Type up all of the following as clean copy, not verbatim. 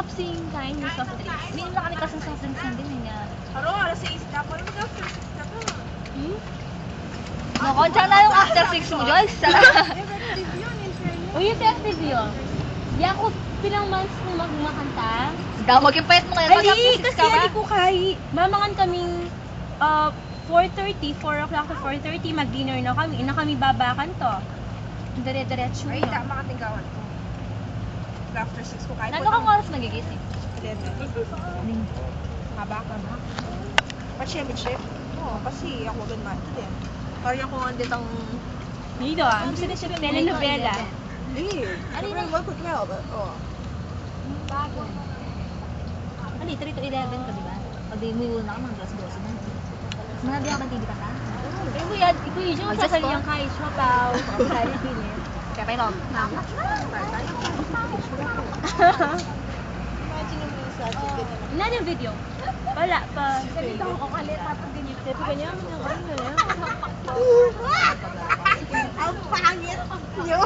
kapsing kain yung soft drinks. Minum na kami kasi soft drinks na din niya. Aro, alas 6 na po. Ano mag-after 6 na po? Nako, dyan na yung after 6 mo, Joyce. Effective yun, in fairness. Uy, effective yun. Di ako pilang months kung magmakanta. Damag yung payat mo ngayon. Pag after 6 kasi ka ba? ali ko kay mamangan kaming 4:30, 4 o'clock to 4:30, mag-dinner na kami. Ina kami babakan to. Dire-diretso Ay, yun. tama katinggawan ko. After 6 ko kahit Nandun kang oras magigising. Haba ka na. Pa-chef. Oo, kasi ako din man ito din. Kaya ko nga ditang... Dito ah, ang sinisip telenovela. Ano yung work with Mel? Oo. Ano, 3 to 11 ka, di ba? Pag di mo yun na ka, mga alas 12 na. Mga di ako TV ka ta? Eh, kuya, yung Ay, sa just kanyang ko. kay Chapaw, pagkakali pinit. Kaya pa yun. Imagine mo yung sa chicken. Wala yung video. Wala pa. Sabi ko ako kalit, tapos ganyan. Sabi ko niya, Ang pangit nyo!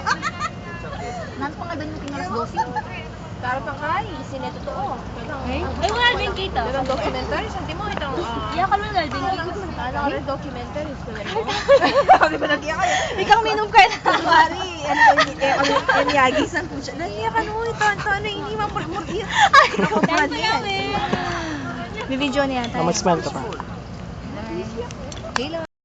Nandun pa nga doon yung king alas 12. Tarap ang kay, sine totoo. Ay, wala din kita. Itong documentary, santi mo itong... Iyak ka lang din kita. Ano ka rin documentary? Sabi ba nag-iyak kayo? Ikaw minum kayo na. Mari, ano yung yagisan po siya. Nag-iyak ka no, ito, hindi mamurmur-iyak. Ako ba yan? Bibidyo niya tayo. Mag-smile ka pa. Hello.